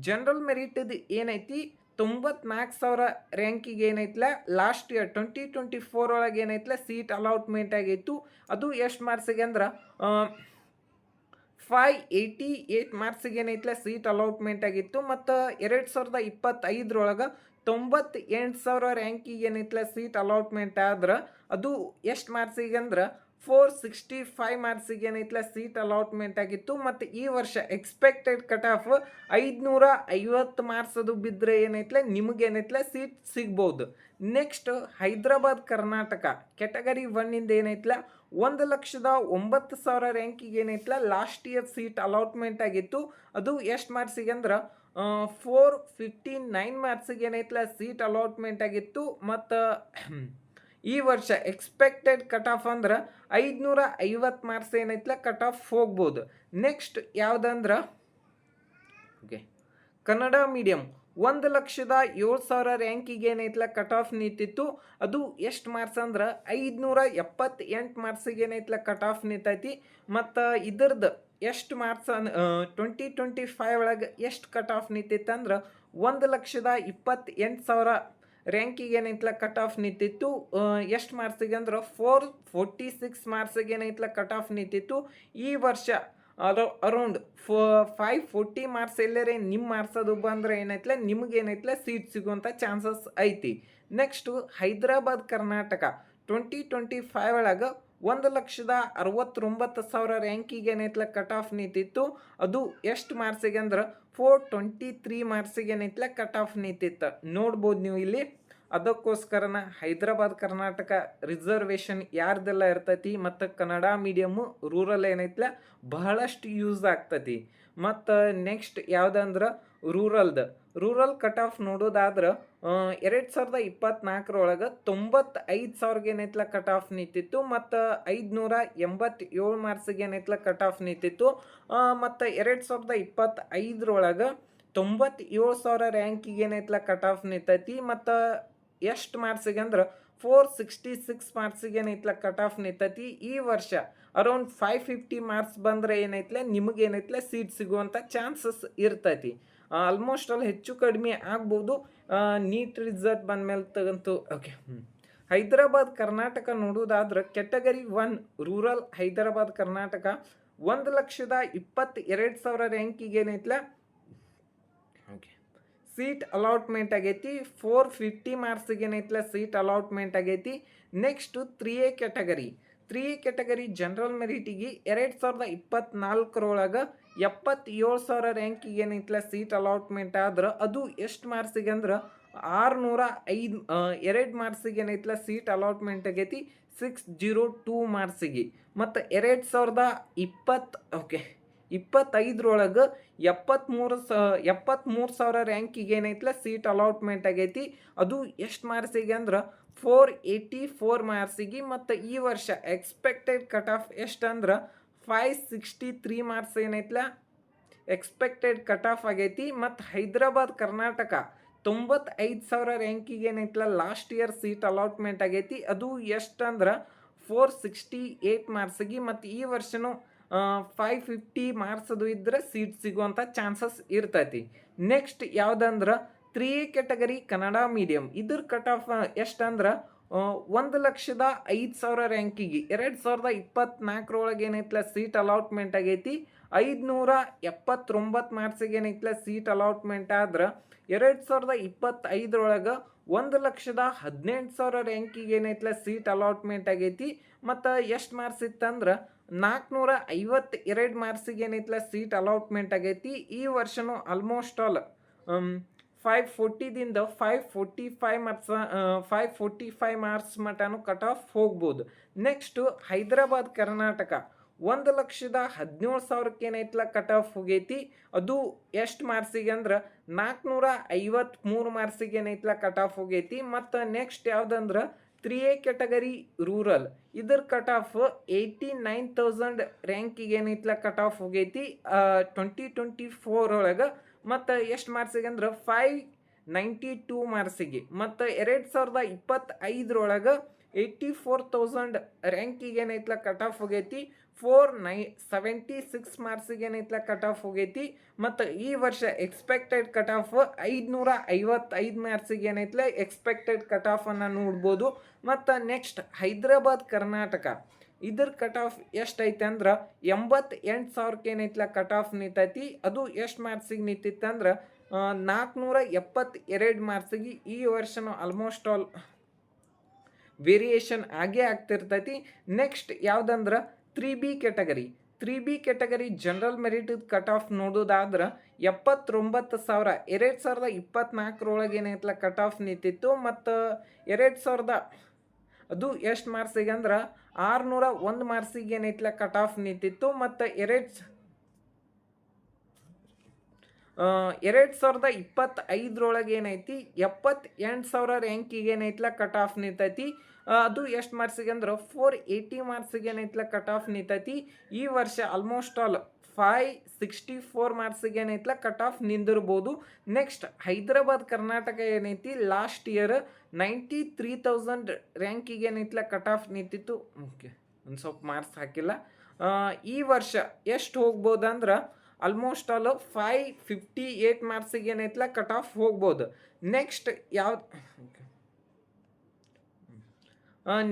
Speaker 1: ಜನರಲ್ ಮೆರಿಟದು ಏನೈತಿ 94,000 ರ್ಯಾಂಕಿಗೆ ಏನೈತಲ್ಲ ಲಾಸ್ಟ್ ಇಯರ್ 2024 ಒಳಗೆ ಏನೈತಲ್ಲ ಸೀಟ್ ಅಲಾಟ್ಮೆಂಟ್ ಆಗಿತ್ತು. ಅದು ಎಷ್ಟು ಮಾರ್ಕ್ಸಿಗೆ ಅಂದ್ರೆ 588 ಮಾರ್ಕ್ಸಿಗೆ ಏನೈತಲ್ಲ ಸೀಟ್ ಅಲಾಟ್ಮೆಂಟ್ ಆಗಿತ್ತು. ಮತ್ತು 2025 98,000 ರ್ಯಾಂಕಿಗೆ ಏನೈತಲ್ಲ ಸೀಟ್ ಅಲಾಟ್ಮೆಂಟ್ ಆದ್ರೆ. ಅದು ಎಷ್ಟು ಮಾರ್ಕ್ಸಿಗೆ ಅಂದ್ರೆ 465 ಮಾರ್ಕ್ಸಿಗೆ ಏನೈತಲ್ಲ ಸೀಟ್ ಅಲಾಟ್ಮೆಂಟ್ ಆಗಿತ್ತು. ಮತ್ತು ಈ ವರ್ಷ ಎಕ್ಸ್ಪೆಕ್ಟೆಡ್ ಕಟ್ ಆಫ್ 550 ಮಾರ್ಕ್ಸ್ ಅದು ಬಿದ್ದರೆ ಏನೈತಲ್ಲ ನಿಮಗೇನೈತಲ್ಲ ಸೀಟ್ ಸಿಗ್ಬೋದು. ನೆಕ್ಸ್ಟ್ ಹೈದರಾಬಾದ್ ಕರ್ನಾಟಕ ಕ್ಯಾಟಗರಿ 1 ಏನೈತಲ್ಲ 1,09,000 ರ್ಯಾಂಕಿಗೆ ಏನೈತಲ್ಲ ಲಾಸ್ಟ್ ಇಯರ್ ಸೀಟ್ ಅಲಾಟ್ಮೆಂಟ್ ಆಗಿತ್ತು. ಅದು ಎಷ್ಟು ಮಾರ್ಕ್ಸಿಗೆ ಅಂದ್ರೆ 459 ಮಾರ್ಕ್ಸಿಗೆ ಏನೈತಲ್ಲ ಸೀಟ್ ಅಲಾಟ್ಮೆಂಟ್ ಆಗಿತ್ತು. ಮತ್ತು ಈ ವರ್ಷ ಎಕ್ಸ್ಪೆಕ್ಟೆಡ್ ಕಟ್ ಆಫ್ ಅಂದ್ರೆ 550 ಮಾರ್ಕ್ಸ್ ಏನೈತಲ್ಲ ಕಟ್ ಆಫ್ ಹೋಗ್ಬೋದು. ನೆಕ್ಸ್ಟ್ ಯಾವುದಂದ್ರೆ ಓಕೆ ಕನ್ನಡ ಮೀಡಿಯಂ 1,07,000 ರ್ಯಾಂಕಿಗೆ ಏನೈತಲ್ಲ ಕಟ್ ಆಫ್ ನಿಂತಿತ್ತು. ಅದು ಎಷ್ಟು ಮಾರ್ಕ್ಸ್ ಅಂದ್ರೆ 578 ಮಾರ್ಕ್ಸಿಗೆ ಏನೈತಲ್ಲ ಕಟ್ ಆಫ್ ನಿಂತೈತಿ. ಮತ್ತು ಇದ್ರದ್ದು ಎಷ್ಟು ಮಾರ್ಕ್ಸ್ 2025 ಒಳಗೆ ಎಷ್ಟು ಕಟ್ ಆಫ್ ನಿಂತಿತ್ತು ಅಂದ್ರೆ 1,28,000 ರ್ಯಾಂಕಿಗೆ ಏನೈತಲ್ಲ ಕಟ್ ಆಫ್ ನಿಂತಿತ್ತು. ಎಷ್ಟು ಮಾರ್ಕ್ಸಿಗೆ ಅಂದ್ರೆ 446 ಮಾರ್ಕ್ಸಿಗೆ ಏನೈತಲ್ಲ ಕಟ್ ಆಫ್ ನಿಂತಿತ್ತು. ಈ ವರ್ಷ ಅರೌಂಡ್ 540 ಮಾರ್ಕ್ಸ್ ಎಲ್ಲರೇ ನಿಮ್ಮ ಮಾರ್ಕ್ಸ್ ಅದು ಬಂದರೆ ಏನೈತಲ್ಲ ನಿಮ್ಗೆ ಏನೈತಲ್ಲ ಸೀಟ್ ಸಿಗುವಂಥ ಚಾನ್ಸಸ್ ಐತಿ. ನೆಕ್ಸ್ಟು ಹೈದರಾಬಾದ್ ಕರ್ನಾಟಕ 2025 ಒಳಗೆ 1,69,000 ರ್ಯಾಂಕಿಗೆ ಏನೈತಲ್ಲ ಕಟ್ ಆಫ್ ನಿಂತಿತ್ತು. ಅದು ಎಷ್ಟು ಮಾರ್ಕ್ಸಿಗೆ ಅಂದ್ರೆ 423 ಮಾರ್ಕ್ಸಿಗೆ ಏನೈತಲ್ಲ ಕಟ್ ಆಫ್ ನಿಂತಿತ್ತು. ನೋಡ್ಬೋದು ನೀವು ಇಲ್ಲಿ. ಅದಕ್ಕೋಸ್ಕರನ ಹೈದರಾಬಾದ್ ಕರ್ನಾಟಕ ರಿಸರ್ವೇಷನ್ ಯಾರ್ದೆಲ್ಲ ಇರ್ತೈತಿ ಮತ್ತು ಕನ್ನಡ ಮೀಡಿಯಮ್ಮು ರೂರಲ್ ಏನೈತಲ್ಲ ಬಹಳಷ್ಟು ಯೂಸ್ ಆಗ್ತೈತಿ. ಮತ್ತು ನೆಕ್ಸ್ಟ್ ಯಾವುದಂದ್ರೆ ರೂರಲ್ ಕಟ್ ಆಫ್ ನೋಡೋದಾದ್ರೆ 2024 95,000 ಏನೈತಲ್ಲ ಕಟ್ ಆಫ್ ನಿಂತಿತ್ತು. ಮತ್ತು 587 ಮಾರ್ಕ್ಸಿಗೆ ಏನೈತಲ್ಲ ಕಟ್ ಆಫ್ ನಿಂತಿತ್ತು. ಮತ್ತು 2025 97,000 ರ್ಯಾಂಕಿಗೆ ಏನೈತಲ್ಲ ಕಟ್ ಆಫ್ ನಿಂತೈತಿ. ಮತ್ತು ಎಷ್ಟು ಮಾರ್ಕ್ಸಿಗೆ ಅಂದ್ರೆ 466 ಮಾರ್ಕ್ಸಿಗೆ ಏನೈತಲ್ಲ ಕಟ್ ಆಫ್ ನಿಂತೈತಿ. ಈ ವರ್ಷ ಅರೌಂಡ್ 550 ಮಾರ್ಕ್ಸ್ ಬಂದರೆ ಏನೈತಲ್ಲ ನಿಮಗೆ ಏನೈತಲ್ಲ ಸೀಟ್ ಸಿಗುವಂಥ ಚಾನ್ಸಸ್ ಇರ್ತೈತಿ. ಆಲ್ಮೋಸ್ಟ್ ಅಲ್ಲಿ ಹೆಚ್ಚು ಕಡಿಮೆ ಆಗ್ಬೋದು ನೀಟ್ ರಿಸಲ್ಟ್ ಬಂದಮೇಲೆ ತಗಂತು. ಓಕೆ ಹೈದರಾಬಾದ್ ಕರ್ನಾಟಕ ನೋಡೋದಾದ್ರೆ ಕೆಟಗರಿ 1 ರೂರಲ್ ಹೈದರಾಬಾದ್ ಕರ್ನಾಟಕ 1,22,000 ರ್ಯಾಂಕಿಗೆ ಏನೈತಲ್ಲ ಓಕೆ ಸೀಟ್ ಅಲಾಟ್ಮೆಂಟ್ ಆಗೈತಿ. 450 ಮಾರ್ಕ್ಸಿಗೆ ಏನೈತಲ್ಲ ಸೀಟ್ ಅಲಾಟ್ಮೆಂಟ್ ಆಗೈತಿ. ನೆಕ್ಸ್ಟು 3A ಕೆಟಗರಿ ಜನರಲ್ ಮೆರಿಟಿಗೆ 2024 77,000 ರ್ಯಾಂಕಿಗೆ ಏನೈತಲ್ಲ ಸೀಟ್ ಅಲಾಟ್ಮೆಂಟ್ ಆದ್ರೆ ಅದು ಎಷ್ಟು ಮಾರ್ಕ್ಸಿಗೆ ಅಂದ್ರೆ 602 ಮಾರ್ಕ್ಸಿಗೆ ಏನೈತಲ್ಲ ಸೀಟ್ ಅಲಾಟ್ಮೆಂಟ್ ಆಗೈತಿ 602 ಮಾರ್ಕ್ಸಿಗೆ. ಮತ್ತು 2025 73,000 ರ್ಯಾಂಕಿಗೆ ಏನೈತಲ್ಲ ಸೀಟ್ ಅಲಾಟ್ಮೆಂಟ್ ಆಗೈತಿ. ಅದು ಎಷ್ಟು ಮಾರ್ಕ್ಸಿಗೆ ಅಂದ್ರೆ 484 ಮಾರ್ಕ್ಸಿಗೆ. ಮತ್ತು ಈ ವರ್ಷ ಎಕ್ಸ್ಪೆಕ್ಟೆಡ್ ಕಟ್ ಆಫ್ ಎಷ್ಟು ಅಂದ್ರೆ 563 ಮಾರ್ಕ್ಸ್ ಏನೈತಲ್ಲ ಎಕ್ಸ್ಪೆಕ್ಟೆಡ್ ಕಟ್ ಆಫ್ ಆಗೈತಿ. ಮತ್ತು ಹೈದರಾಬಾದ್ ಕರ್ನಾಟಕ 95,000 ರ್ಯಾಂಕಿಗೆ ಏನೈತಲ್ಲ ಲಾಸ್ಟ್ ಇಯರ್ ಸೀಟ್ ಅಲಾಟ್ಮೆಂಟ್ ಆಗೈತಿ. ಅದು ಎಷ್ಟು ಅಂದ್ರೆ 468 ಮಾರ್ಕ್ಸಿಗೆ. ಮತ್ತು ಈ ವರ್ಷನೂ 550 ಮಾರ್ಕ್ಸ್ ಅದು ಇದ್ದರೆ ಸೀಟ್ ಸಿಗುವಂಥ ಚಾನ್ಸಸ್ ಇರ್ತೈತಿ. ನೆಕ್ಸ್ಟ್ ಯಾವುದಂದ್ರೆ 3A ಕೆಟಗರಿ ಕನ್ನಡ ಮೀಡಿಯಂ ಇದ್ರ ಕಟ್ ಆಫ್ ಎಷ್ಟು ಅಂದ್ರೆ 1,05,000 ರ್ಯಾಂಕಿಗೆ 2024 ಏನೈತಲ್ಲ ಸೀಟ್ ಅಲಾಟ್ಮೆಂಟ್ ಆಗೈತಿ. 579 ಮಾರ್ಕ್ಸಿಗೆ ಏನೈತಲ್ಲ ಸೀಟ್ ಅಲಾಟ್ಮೆಂಟ್ ಆದ್ರೆ 2025 1,18,000 ರ್ಯಾಂಕಿಗೆ ಏನೈತಲ್ಲ ಸೀಟ್ ಅಲಾಟ್ಮೆಂಟ್ ಆಗೈತಿ. ಮತ್ತು ಎಷ್ಟು ಮಾರ್ಕ್ಸ್ ಇತ್ತಂದ್ರೆ 452 ಮಾರ್ಕ್ಸಿಗೆ ಏನೈತಲ್ಲ ಸೀಟ್ ಅಲಾಟ್ಮೆಂಟ್ ಆಗೈತಿ. ಈ ವರ್ಷನೂ ಆಲ್ಮೋಸ್ಟ್ ಆಲ್ 540ದಿಂದ 545 ಮಾರ್ಕ್ಸ್ ಮಟನೂ ಕಟ್ ಆಫ್ ಹೋಗ್ಬೋದು. ನೆಕ್ಸ್ಟು ಹೈದರಾಬಾದ್ ಕರ್ನಾಟಕ 1,17,000 ಏನೈತಲ್ಲ ಕಟ್ ಆಫ್ ಹೋಗೈತಿ. ಅದು ಎಷ್ಟು ಮಾರ್ಕ್ಸಿಗೆ ಅಂದ್ರೆ 453 ಮಾರ್ಕ್ಸಿಗೆ ಏನೈತಲ್ಲ ಕಟ್ ಆಫ್ ಹೋಗೈತಿ. ಮತ್ತು ನೆಕ್ಸ್ಟ್ ಯಾವುದಂದ್ರೆ 3A ಕೆಟಗರಿ ರೂರಲ್ ಇದ್ರ ಕಟ್ ಆಫ್ 89,000 ರ್ಯಾಂಕಿಗೆ ಏನೈತಲ್ಲ ಕಟ್ ಆಫ್ ಹೋಗೈತಿ 2024 ಮತ್ತು ಎಷ್ಟು ಮಾರ್ಕ್ಸಿಗೆ ಅಂದ್ರೆ 592 ಮಾರ್ಕ್ಸಿಗೆ. ಮತ್ತು 2025 84,000 ರ್ಯಾಂಕಿಗೆ ಏನೈತಲ್ಲ ಕಟ್ ಆಫ್ ಹೋಗೈತಿ 476 ಮಾರ್ಕ್ಸಿಗೆ ಏನೈತಲ್ಲ ಕಟ್ ಆಫ್ ಹೋಗೈತಿ. ಮತ್ತು ಈ ವರ್ಷ ಎಕ್ಸ್ಪೆಕ್ಟೆಡ್ ಕಟ್ ಆಫ್ 555 ಮಾರ್ಕ್ಸಿಗೆ ಏನೈತಲ್ಲ ಎಕ್ಸ್ಪೆಕ್ಟೆಡ್ ಕಟ್ ಆಫನ್ನು ನೋಡ್ಬೋದು. ಮತ್ತು ನೆಕ್ಸ್ಟ್ ಹೈದರಾಬಾದ್ ಕರ್ನಾಟಕ ಇದ್ರ ಕಟ್ ಆಫ್ ಎಷ್ಟೈತೆ ಅಂದ್ರೆ 88,000 ಏನೈತಲ್ಲ ಕಟ್ ಆಫ್ ನಿಂತೈತಿ. ಅದು ಎಷ್ಟು ಮಾರ್ಕ್ಸಿಗೆ ನಿಂತಿತ್ತಂದ್ರೆ 472 ಮಾರ್ಕ್ಸಿಗೆ. ಈ ವರ್ಷನೂ ಆಲ್ಮೋಸ್ಟ್ ಆಲ್ ವೇರಿಯೇಷನ್ ಆಗೇ ಆಗ್ತಿರ್ತೈತಿ. ನೆಕ್ಸ್ಟ್ ಯಾವುದಂದ್ರೆ 3B category general merit cut off ನೋಡೋದಾದ್ರೆ 79,000 2024 ಏನೈತಲ್ಲ ಕಟ್ ಆಫ್ ನಿಂತಿತ್ತು. ಮತ್ತು 2000 ಅದು ಎಷ್ಟು ಮಾರ್ಕ್ಸಿಗೆ ಅಂದ್ರೆ 601 ಮಾರ್ಕ್ಸಿಗೆ ಏನೈತಲ್ಲ ಕಟ್ ಆಫ್ ನಿಂತಿತ್ತು. ಮತ್ತು 2025 ಏನೈತಿ 78,000 ರ್ಯಾಂಕಿಗೆ ಏನೈತ್ಲ ಕಟ್ ಆಫ್ ನಿಂತೈತಿ. ಅದು ಎಷ್ಟು ಮಾರ್ಕ್ಸಿಗೆ ಅಂದ್ರೆ 480 ಮಾರ್ಕ್ಸಿಗೆ ಏನೈತ್ಲ ಕಟ್ ಆಫ್ ನಿಂತೈತಿ. ಈ ವರ್ಷ ಆಲ್ಮೋಸ್ಟ್ ಆಲ್ 564 ಮಾರ್ಕ್ಸಿಗೆ ಏನೈತ್ಲ ಕಟ್ ಆಫ್ ನಿಂದಿರ್ಬೋದು. ನೆಕ್ಸ್ಟ್ ಹೈದರಾಬಾದ್ ಕರ್ನಾಟಕ ಏನೈತಿ ಲಾಸ್ಟ್ ಇಯರ್ 93,000 ರ್ಯಾಂಕಿಗೆ ಏನೈತ್ಲ ಕಟ್ ಆಫ್ ನಿಂತಿತ್ತು. ಓಕೆ, ಒಂದು ಸ್ವಲ್ಪ ಮಾರ್ಕ್ಸ್ ಹಾಕಿಲ್ಲ. ಈ ವರ್ಷ ಎಷ್ಟು ಹೋಗ್ಬೋದು ಅಂದ್ರೆ ಆಲ್ಮೋಸ್ಟ್ ಆಲ್ 558 ಮಾರ್ಕ್ಸಿಗೆ ಏನೈತ್ಲ ಕಟ್ ಆಫ್ ಹೋಗ್ಬೋದು.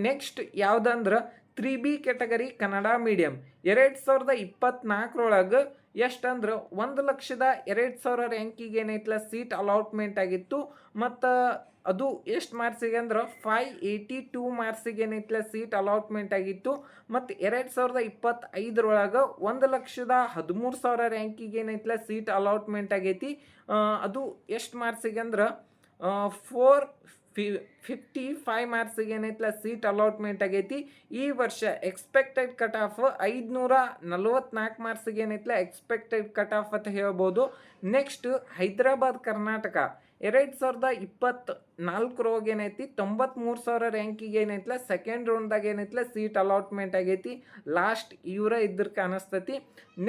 Speaker 1: ನೆಕ್ಸ್ಟ್ ಯಾವುದಂದ್ರೆ 3B ಕ್ಯಾಟಗರಿ ಕನ್ನಡ ಮೀಡಿಯಂ 2024 ಎಷ್ಟಂದ್ರೆ 1,02,000 ರ್ಯಾಂಕಿಗೆ ಏನೈತ್ಲ ಸೀಟ್ ಅಲಾಟ್ಮೆಂಟ್ ಆಗಿತ್ತು. ಮತ್ತು ಅದು ಎಷ್ಟು ಮಾರ್ಕ್ಸಿಗೆ ಅಂದ್ರೆ 582 ಮಾರ್ಕ್ಸಿಗೆ ಏನೈತ್ಲ ಸೀಟ್ ಅಲಾಟ್ಮೆಂಟ್ ಆಗಿತ್ತು. ಮತ್ತು 2025 1,13,000 ರ್ಯಾಂಕಿಗೆ ಏನೈತ್ಲ ಸೀಟ್ ಅಲಾಟ್ಮೆಂಟ್ ಆಗೈತಿ. ಅದು ಎಷ್ಟು ಮಾರ್ಕ್ಸಿಗೆ ಅಂದ್ರೆ 455 ಮಾರ್ಕ್ಸಿಗೆ ಏನೈತ್ಲ ಸೀಟ್ ಅಲಾಟ್ಮೆಂಟ್ ಆಗೈತಿ. ಈ ವರ್ಷ ಎಕ್ಸ್ಪೆಕ್ಟೆಡ್ ಕಟ್ ಆಫ್ 544 ಮಾರ್ಕ್ಸಿಗೆ ಏನೈತ್ಲ ಎಕ್ಸ್ಪೆಕ್ಟೆಡ್ ಕಟ್ ಆಫ್ ಅಂತ ಹೇಳ್ಬೋದು. ನೆಕ್ಸ್ಟ್ ಹೈದರಾಬಾದ್ ಕರ್ನಾಟಕ 2024 ಏನೈತಿ 93,000 ರ್ಯಾಂಕಿಗೆ ಏನೈತ್ಲ ಸೆಕೆಂಡ್ ರೌಂಡ್ದಾಗ ಏನೈತ್ಲ ಸೀಟ್ ಅಲಾಟ್ಮೆಂಟ್ ಆಗೈತಿ. ಲಾಸ್ಟ್ ಇವರ ಇದ್ರ ಕಾಣಿಸ್ತೈತಿ.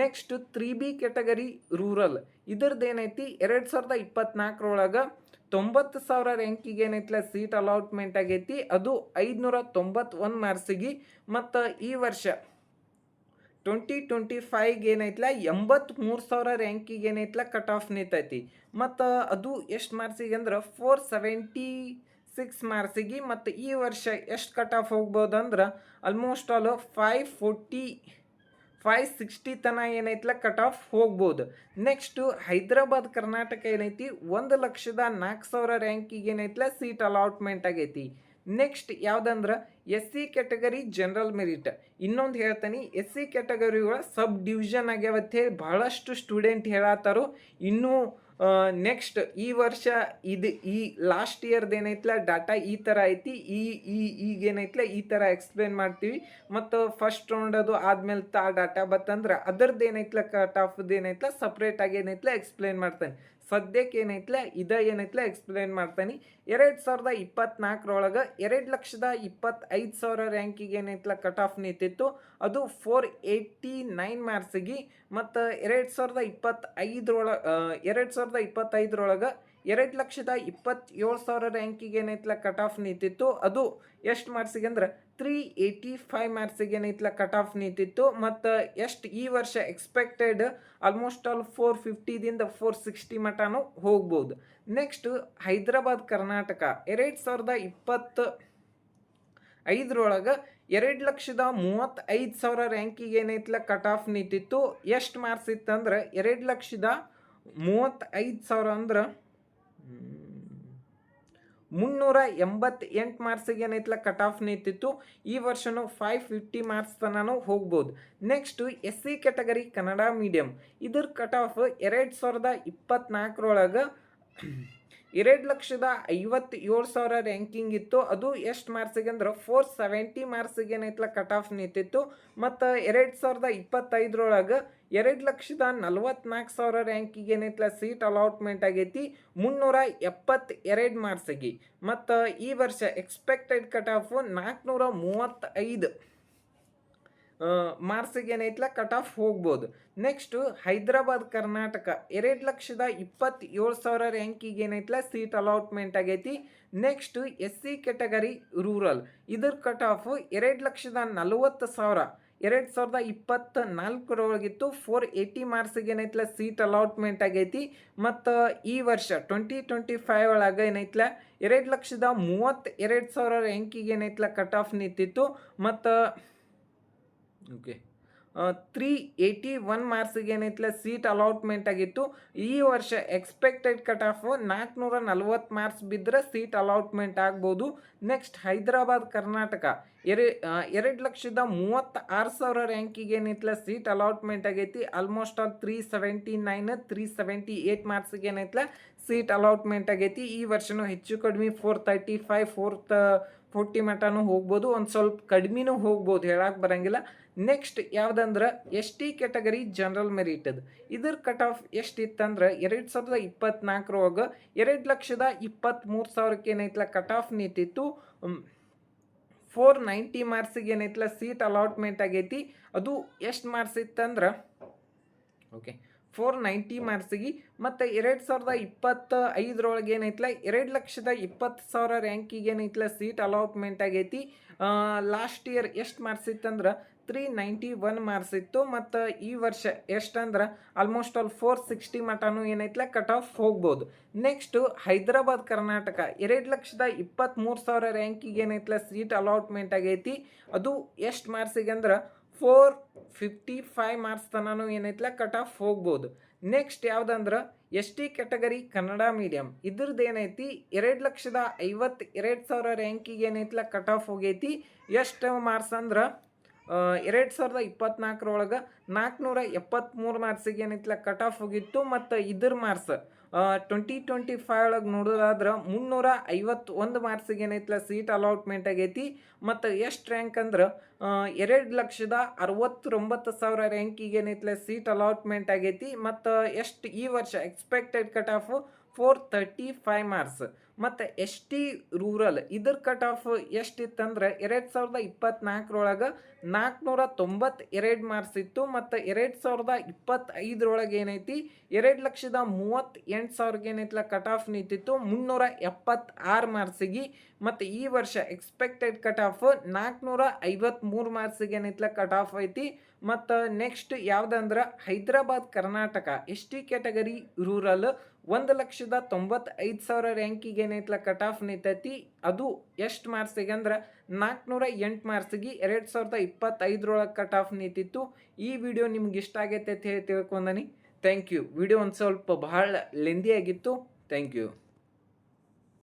Speaker 1: ನೆಕ್ಸ್ಟ್ 3B ಕ್ಯಾಟಗರಿ ರೂರಲ್ ಇದ್ರದ್ದು ಏನೈತಿ 2024 90,000 ರ್ಯಾಂಕಿಗೆ ಏನೈತ್ಲ ಸೀಟ್ ಅಲಾಟ್ಮೆಂಟ್ ಆಗೈತಿ. ಅದು 591 ಮಾರ್ಕ್ಸಿಗೆ. ಮತ್ತು ಈ ವರ್ಷ 2025 ಏನೈತ್ಲ 83,000 ರ್ಯಾಂಕಿಗೆ ಏನೈತ್ಲ ಕಟ್ ಆಫ್ ನಿಂತೈತಿ. ಮತ್ತು ಅದು ಎಷ್ಟು ಮಾರ್ಕ್ಸಿಗೆ ಅಂದ್ರೆ 476 ಮಾರ್ಕ್ಸಿಗೆ. ಮತ್ತು ಈ ವರ್ಷ ಎಷ್ಟು ಕಟ್ ಆಫ್ ಹೋಗ್ಬೋದು ಅಂದ್ರೆ ಆಲ್ಮೋಸ್ಟ್ ಆಲ್ 560 ತನ ಏನೈತ್ಲ ಕಟ್ ಆಫ್ ಹೋಗ್ಬೋದು. ನೆಕ್ಸ್ಟು ಹೈದರಾಬಾದ್ ಕರ್ನಾಟಕ ಏನೈತಿ 1,04,000 ರ್ಯಾಂಕಿಗೆ ಏನೈತ್ಲ ಸೀಟ್ ಅಲಾಟ್ಮೆಂಟ್ ಆಗೈತಿ. ನೆಕ್ಸ್ಟ್ ಯಾವುದಂದ್ರೆ SC ಕ್ಯಾಟಗರಿ ಜನರಲ್ ಮೆರಿಟ್. ಇನ್ನೊಂದು ಹೇಳ್ತಾನೆ, SC ಕ್ಯಾಟಗರಿ ಸಬ್ ಡಿವಿಷನ್ ಆಗ್ಯಾವತ್ತ ಹೇಳಿ ಭಾಳಷ್ಟು ಸ್ಟೂಡೆಂಟ್ ಹೇಳತ್ತಾರು. ಇನ್ನೂ ನೆಕ್ಸ್ಟ್ ಈ ವರ್ಷ ಈ ಲಾಸ್ಟ್ ಇಯರ್ದು ಏನೈತ್ಲ ಡಾಟಾ ಈ ಥರ ಐತಿ. ಈಗೇನೈತ್ಲ ಈ ಥರ ಎಕ್ಸ್ಪ್ಲೇನ್ ಮಾಡ್ತೀವಿ. ಮತ್ತು ಫಸ್ಟ್ ರೌಂಡ್ ಅದು ಆದ್ಮೇಲೆ ಡಾಟಾ ಬತ್ತಂದ್ರೆ ಅದರದ್ದು ಏನೈತ್ಲ ಕಟ್ ಆಫ್ದು ಏನೈತ್ಲ ಸಪ್ರೇಟಾಗಿ ಏನೈತ್ಲ ಎಕ್ಸ್ಪ್ಲೇನ್ ಮಾಡ್ತಾನೆ. ಸದ್ಯಕ್ಕೆ ಏನೈತ್ಲ ಏನೈತ್ಲ ಎಕ್ಸ್ಪ್ಲೇನ್ ಮಾಡ್ತಾನೆ. 2024 2,25,000 ರ್ಯಾಂಕಿಗೆ ಏನೈತ್ಲ ಕಟ್ ಆಫ್ ನಿಂತಿತ್ತು. ಅದು 489 ಮಾರ್ಕ್ಸಿಗೆ. ಮತ್ತು 2025 2,27,000 ರ್ಯಾಂಕಿಗೆ ಏನೈತ್ಲ ಕಟ್ ಆಫ್ ನಿಂತಿತ್ತು. ಅದು ಎಷ್ಟು ಮಾರ್ಕ್ಸಿಗೆ ಅಂದ್ರೆ 385 ಮಾರ್ಕ್ಸಿಗೆ ಏನೈತ್ಲ ಕಟ್ ಆಫ್ ನಿಂತಿತ್ತು. ಮತ್ತು ಎಷ್ಟು ಈ ವರ್ಷ ಎಕ್ಸ್ಪೆಕ್ಟೆಡ್ ಆಲ್ಮೋಸ್ಟ್ ಆಲ್ 450ದಿಂದ 460 ಮಟನೂ ಹೋಗ್ಬೋದು. ನೆಕ್ಸ್ಟ್ ಹೈದರಾಬಾದ್ ಕರ್ನಾಟಕ 2025 2,35,000 ರ್ಯಾಂಕಿಗೆ ಏನೈತ್ಲ ಕಟ್ ಆಫ್ ನಿಂತಿತ್ತು. ಎಷ್ಟು ಮಾರ್ಕ್ಸ್ ಇತ್ತಂದ್ರೆ 2,35,000 ಅಂದ್ರೆ 388 ಮಾರ್ಕ್ಸಿಗೆ ಏನೈತ್ಲ ಕಟ್ ಆಫ್ ನಿಂತಿತ್ತು. ಈ ವರ್ಷನೂ 550 ಮಾರ್ಕ್ಸ್ ತನೂ ಹೋಗ್ಬೋದು. Next SC category Kannada medium ಇದ್ರ ಕಟ್ ಆಫ್ 2024 2,57,000 ರ್ಯಾಂಕಿಂಗ್ ಇತ್ತು. ಅದು ಎಷ್ಟು ಮಾರ್ಕ್ಸಿಗೆ ಅಂದ್ರೆ 470 ಮಾರ್ಕ್ಸಿಗೆ ಏನೈತ್ಲ ಕಟ್ ಆಫ್ ನಿಂತಿತ್ತು. ಮತ್ತು 2025 2,44,000 ರ್ಯಾಂಕಿಗೆ ಏನೈತ್ಲ ಸೀಟ್ ಅಲಾಟ್ಮೆಂಟ್ ಆಗೈತಿ 372 ಮಾರ್ಕ್ಸಿಗೆ. ಮತ್ತು ಈ ವರ್ಷ ಎಕ್ಸ್ಪೆಕ್ಟೆಡ್ ಕಟ್ ಆಫ್ 435 ಮಾರ್ಕ್ಸಿಗೆ ಏನೈತ್ಲ ಕಟ್ ಆಫ್ ಹೋಗ್ಬೋದು. ನೆಕ್ಸ್ಟು ಹೈದರಾಬಾದ್ ಕರ್ನಾಟಕ 2,27,000 ರ್ಯಾಂಕಿಗೆ ಏನೈತ್ಲ ಸೀಟ್ ಅಲಾಟ್ಮೆಂಟ್ ಆಗೈತಿ. ನೆಕ್ಸ್ಟು SC ಕ್ಯಾಟಗರಿ ರೂರಲ್ ಇದ್ರ ಕಟ್ ಆಫ್ 2,40,000 2024 480 ಮಾರ್ಕ್ಸಿಗೆ ಏನೈತ್ಲ ಸೀಟ್ ಅಲಾಟ್ಮೆಂಟ್ ಆಗೈತಿ. ಮತ್ತು ಈ ವರ್ಷ 2025 ಏನೈತ್ಲ 2,32,000 ರ್ಯಾಂಕಿಗೆ ಏನೈತ್ಲ ಕಟ್ ಆಫ್ ನಿಂತಿತ್ತು. ಮತ್ತು 381 ಮಾರ್ಕ್ಸಿಗೆ ಏನೈತ್ಲ ಸೀಟ್ ಅಲಾಟ್ಮೆಂಟ್ ಆಗಿತ್ತು. ಈ ವರ್ಷ ಎಕ್ಸ್ಪೆಕ್ಟೆಡ್ ಕಟ್ ಆಫ್ 440 ಮಾರ್ಕ್ಸ್ ಬಿದ್ದರೆ ಸೀಟ್ ಅಲಾಟ್ಮೆಂಟ್ ಆಗ್ಬೋದು. ನೆಕ್ಸ್ಟ್ ಹೈದರಾಬಾದ್ ಕರ್ನಾಟಕ 2,36,000 ರ್ಯಾಂಕಿಗೆ ಏನೈತ್ಲ ಸೀಟ್ ಅಲಾಟ್ಮೆಂಟ್ ಆಗೈತಿ. ಆಲ್ಮೋಸ್ಟ್ ಆಲ್ 379 378 ಮಾರ್ಕ್ಸಿಗೆ ಏನೈತ್ಲ ಸೀಟ್ ಅಲಾಟ್ಮೆಂಟ್ ಆಗೈತಿ. ಈ ವರ್ಷನೂ ಹೆಚ್ಚು ಕಡಿಮೆ 435 40 ಮಟನೂ ಹೋಗ್ಬೋದು, ಒಂದು ಸ್ವಲ್ಪ ಕಡಿಮೆನೂ ಹೋಗ್ಬೋದು, ಹೇಳಕ್ಕೆ ಬರಂಗಿಲ್ಲ. ನೆಕ್ಸ್ಟ್ ಯಾವುದಂದ್ರೆ ಎಸ್ ಟಿ ಕ್ಯಾಟಗರಿ ಜನರಲ್ ಮೆರಿಟದು. ಇದ್ರ ಕಟ್ ಆಫ್ ಎಷ್ಟಿತ್ತಂದ್ರೆ 2024ರೊಳಗೆ 2,23,000ಕ್ಕೆ ಏನೈತಲ್ಲ ಕಟ್ ಆಫ್ ನಿಂತಿತ್ತು. 490 ಮಾರ್ಕ್ಸಿಗೆ ಏನೈತಲ್ಲ ಸೀಟ್ ಅಲಾಟ್ಮೆಂಟ್ ಆಗೈತಿ. ಅದು ಎಷ್ಟು ಮಾರ್ಕ್ಸ್ ಇತ್ತಂದ್ರೆ ಓಕೆ 490 ಮಾರ್ಕ್ಸಿಗೆ. ಮತ್ತು 2025ರೊಳಗೆ ಏನೈತಲ್ಲ 2,20,000 ರ್ಯಾಂಕಿಗೆ ಏನೈತಲ್ಲ ಸೀಟ್ ಅಲಾಟ್ಮೆಂಟ್ ಆಗೈತಿ. ಲಾಸ್ಟ್ ಇಯರ್ ಎಷ್ಟು ಮಾರ್ಕ್ಸ್ ಇತ್ತಂದ್ರೆ 391 ಮಾರ್ಕ್ಸ್ ಇತ್ತು. ಮತ್ತು ಈ ವರ್ಷ ಎಷ್ಟಂದ್ರೆ ಆಲ್ಮೋಸ್ಟ್ ಆಲ್ 460 ಮಟನೂ ಏನೈತಲ್ಲ ಕಟ್ ಆಫ್ ಹೋಗ್ಬೋದು. ನೆಕ್ಸ್ಟು ಹೈದರಾಬಾದ್ ಕರ್ನಾಟಕ 2,23,000 ರ್ಯಾಂಕಿಗೆ ಏನೈತಲ್ಲ ಸೀಟ್ ಅಲಾಟ್ಮೆಂಟ್ ಆಗೈತಿ. ಅದು ಎಷ್ಟು ಮಾರ್ಕ್ಸಿಗೆ ಅಂದ್ರೆ 455 ಮಾರ್ಕ್ಸ್ ತನೂ ಏನೈತಲ್ಲ ಕಟ್ ಆಫ್ ಹೋಗ್ಬೋದು. ನೆಕ್ಸ್ಟ್ ಯಾವುದಂದ್ರೆ S T category Kannada medium. ಇದ್ರದ್ದು ಏನೈತಿ 2,52,000 ರ್ಯಾಂಕಿಗೆ ಏನೈತಲ್ಲ ಕಟ್ ಆಫ್ ಹೋಗೈತಿ. ಎಷ್ಟು ಮಾರ್ಕ್ಸ್ ಅಂದ್ರೆ 2024ರೊಳಗೆ 473 ಮಾರ್ಕ್ಸಿಗೆ ಏನೈತಲ್ಲ ಕಟ್ ಆಫ್ ಹೋಗಿತ್ತು. ಮತ್ತು ಇದ್ರ ಮಾರ್ಕ್ಸ್ 2025 ಒಳಗೆ ನೋಡೋದಾದ್ರೆ 351 ಮಾರ್ಕ್ಸಿಗೆ ಏನೈತಲ್ಲ ಸೀಟ್ ಅಲಾಟ್ಮೆಂಟ್ ಆಗೈತಿ. ಮತ್ತು ಎಷ್ಟು ರ್ಯಾಂಕ್ ಅಂದ್ರೆ 2,69,000 ರ್ಯಾಂಕಿಗೆ ಏನೈತಲ್ಲ ಸೀಟ್ ಅಲಾಟ್ಮೆಂಟ್ ಆಗೈತಿ. ಮತ್ತು ಎಷ್ಟು ಈ ವರ್ಷ ಎಕ್ಸ್ಪೆಕ್ಟೆಡ್ ಕಟ್ ಆಫ್ 435 ಮಾರ್ಕ್ಸ್. ಮತ್ತು ಎಸ್ ಟಿ ರೂರಲ್ ಇದ್ರ ಕಟ್ ಆಫ್ ಎಷ್ಟಿತ್ತಂದ್ರೆ 2024ರೊಳಗೆ 492 ಮಾರ್ಕ್ಸ್ ಇತ್ತು. ಮತ್ತು 2025ರೊಳಗೆ ಏನೈತಿ 2,38,000ಗೆ ಏನೈತಲ್ಲ ಕಟ್ ಆಫ್ ನಿಂತಿತ್ತು 376 ಮಾರ್ಕ್ಸಿಗೆ. ಮತ್ತು ಈ ವರ್ಷ ಎಕ್ಸ್ಪೆಕ್ಟೆಡ್ ಕಟ್ ಆಫ್ 453 ಮಾರ್ಕ್ಸಿಗೆ ಏನೈತಲ್ಲ ಕಟ್ ಆಫ್ ಐತಿ. ಮತ್ತು ನೆಕ್ಸ್ಟ್ ಯಾವುದಂದ್ರೆ Hyderabad Karnataka S T category rural 1,95,000 ರ್ಯಾಂಕಿಗೆ ಏನೈತಲ್ಲ ಕಟ್ ಆಫ್ ನಿಂತೈತಿ. ಅದು ಎಷ್ಟು ಮಾರ್ಕ್ಸಿಗೆ ಅಂದ್ರೆ 408 ಮಾರ್ಕ್ಸಿಗೆ 2025ರೊಳಗೆ ಕಟ್ ಆಫ್ ನಿಂತಿತ್ತು. ಈ ವಿಡಿಯೋ ನಿಮ್ಗೆ ಇಷ್ಟ ಆಗೈತೆ ಅಂತ ಹೇಳಿ ತಿಳ್ಕೊಂಡನಿ. Thank you. ವಿಡಿಯೋ ಒಂದು ಸ್ವಲ್ಪ ಭಾಳ ಲೆಂದಿ ಆಗಿತ್ತು. Thank you.